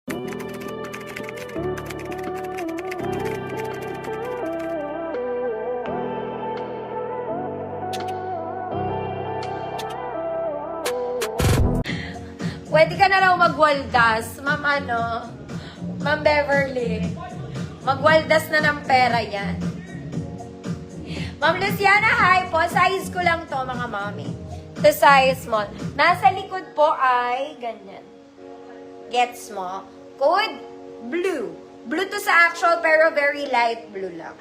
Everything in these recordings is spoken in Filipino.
Pwede ka na lang magwaldas, Ma'am Ma'am Beverly. Magwaldas na ng pera yan. Ma'am Luciana, hi po. Size ko lang to, mga mami. The size small. Nasa likod po ay ganyan. Get small. Code blue. Blue to sa actual pero very light blue lang.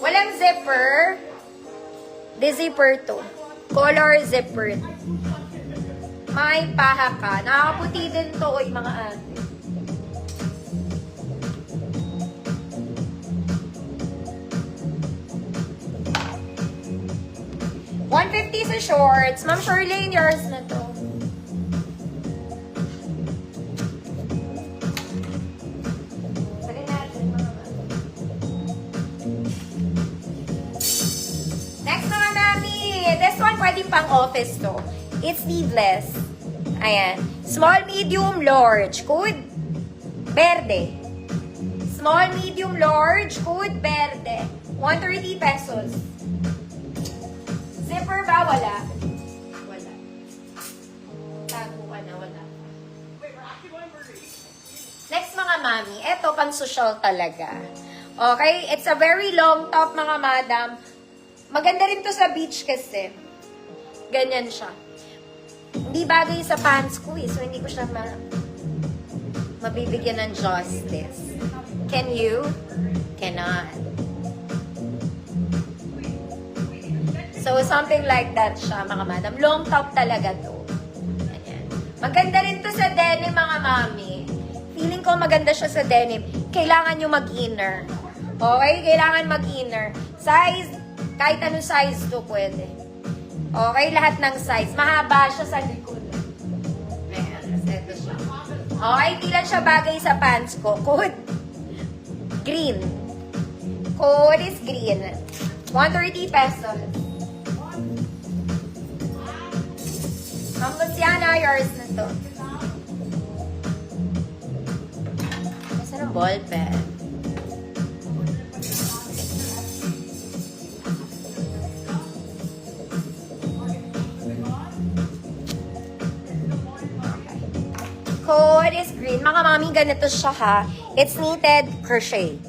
Walang zipper. The zipper to. Color zipper. May paha ka. Nakakaputi din to, oy, mga ate. $150 sa shorts. Ma'am Shirley, yours na to. Sarin natin, mga mami. Next, mga mami. This one, pwede pang office to. It's sleeveless. Ayan. Small, medium, large. Code verde. Small, medium, large. Code verde. 130 pesos. Zipper ba? Wala. Wala. Tago ka na. Wala. Next, mga mami. Ito, pang social talaga. Okay? It's a very long top, mga madam. Maganda rin to sa beach kasi. Ganyan siya. Hindi bagay sa pants ko eh. So, hindi ko siya mabibigyan ng justice. Can you? Cannot. So, something like that siya, mga madam. Long top talaga to. Ganyan. Maganda rin to sa denim, mga mami. Feeling ko maganda siya sa denim. Kailangan nyo mag-inner. Okay? Kailangan mag-inner. Size, kahit anong size to pwede. Okay? Lahat ng size. Mahaba siya sa likod. Ayan. Ito siya. Okay? Di lang siya bagay sa pants ko. Code green. Code is green. 130 pesos. Ma'am Luciana, yours na to. Kasi ng ball pen. Code is green. Mga mami, ganito siya ha. It's knitted crochet.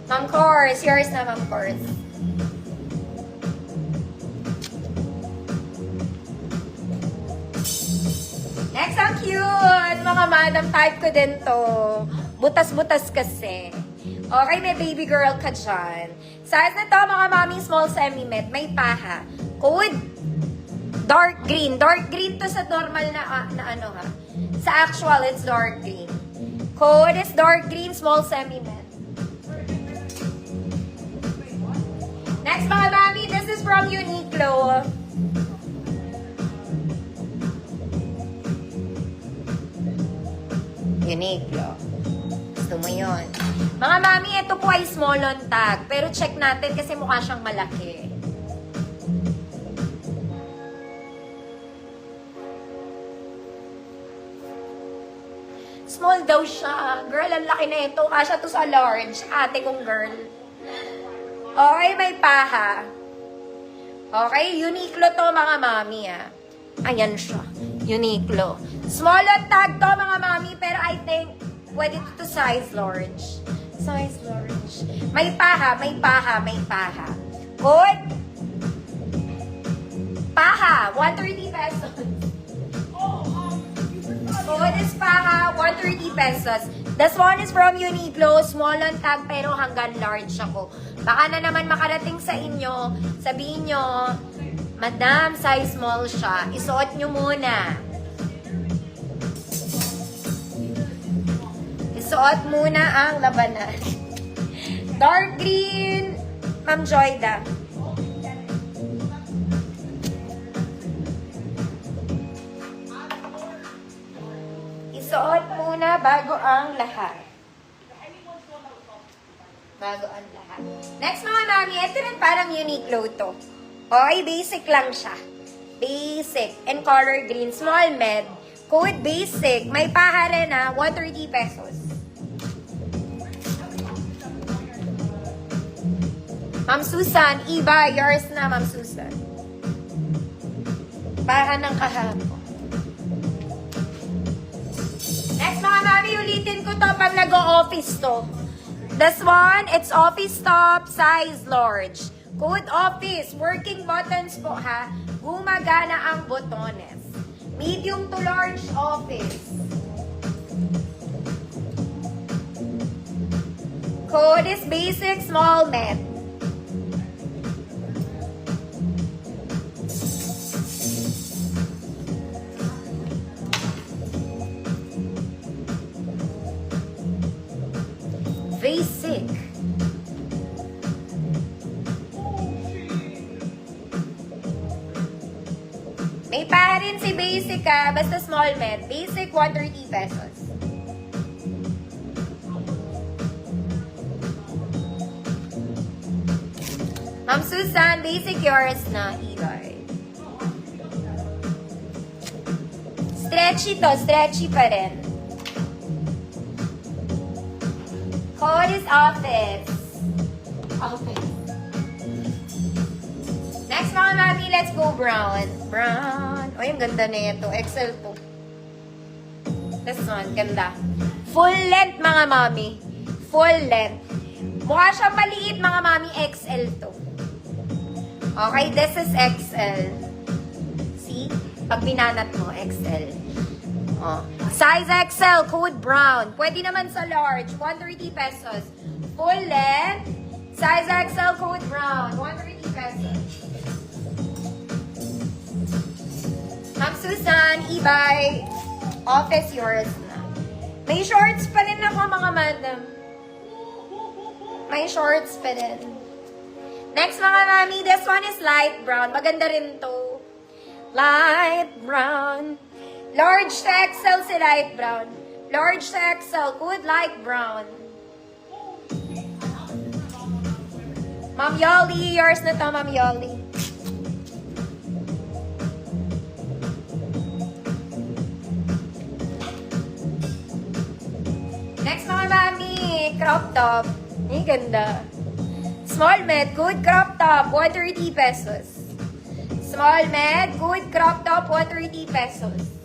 Ma'am Course, yours na, Ma'am Course. Next, ang cute! Mga madam, type ko din to. Butas-butas kasi. Okay, may baby girl ka dyan. Size na to, mga mami, small semi-met. May paha. Code dark green. Dark green to sa normal na ano ha. Sa actual, it's dark green. Code is dark green, small semi-met. Next, mga mami, this is from Uniqlo. Uniqlo. Gusto mo yun. Mga mami, ito po ay small on tag. Pero check natin kasi mukha siyang malaki. Small daw siya. Girl, ang laki na ito. Kasya to sa large. Ate kong girl. Okay, may paha. Okay, Uniqlo to, mga mami, ah. Ayan siya. Uniqlo. Small on tag to, mga mami, pero I think pwede to size large. Size large. May paha, may paha, may paha. Good? Paha, 130 pesos. Good is paha, 130 pesos. This one is from Uniqlo, small on tag pero hanggang large ako. Baka na naman makarating sa inyo, sabihin nyo, Madam, size small siya. Isuot nyo muna. Isuot muna ang labanan. Dark green, Ma'am Joyda. Isuot muna bago ang lahat. Bago ang lahat. Next mga mami, ito rin parang Uniqlo to. Okay, basic lang siya. Basic. And color green. Small med. Code basic. May paha rin na 130 pesos. Ma'am Susan, iba. Yours na, Ma'am Susan. Paha ng kahapon. Next mga mami, ulitin ko to pag nag-o-office to. This one, it's office top, size large. Code office, working buttons po ha. Gumagana ang botones. Medium to large office. Code is basic, small med. Basic. May pa rin si basic ha, basta small med. Basic, 130 pesos. Ma'am Susan, basic yours na, Eli. Stretchy to, stretchy pa rin. Code is office. Office. Next mga mami, let's go brown. Brown. Uy, ang ganda na ito. XL to. This one, ganda. Full length mga mami. Full length. Mukha siya maliit mga mami. XL to. Okay, this is XL. See? Pag binanat mo, XL. Oh. Size XL, code brown. Pwede naman sa large, 130 pesos. Full length, size XL, code brown, 130 pesos. Ma'am Susan, e-buy, office yours na. May shorts pa rin ako mga madam. May shorts pa rin. Next mga mami, this one is light brown. Maganda rin to. Light brown. Large to XL si light brown. Large to XL, good light brown. Ma'am Yoli, yours na to, Ma'am Yoli. Next mga mami, crop top. Ay, ganda. Small med, good crop top, 130 pesos. Small med, good crop top, 130 pesos.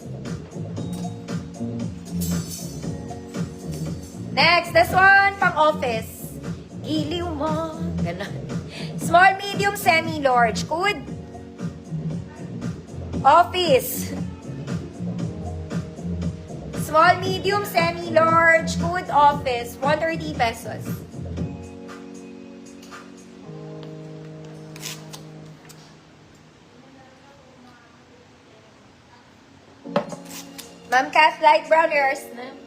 Next, this one, pang office. Giliw mo. Ganun. Small, medium, semi-large. Good. Office. Small, medium, semi-large. Good office. 130 pesos. Ma'am Kath, light brown, yours na.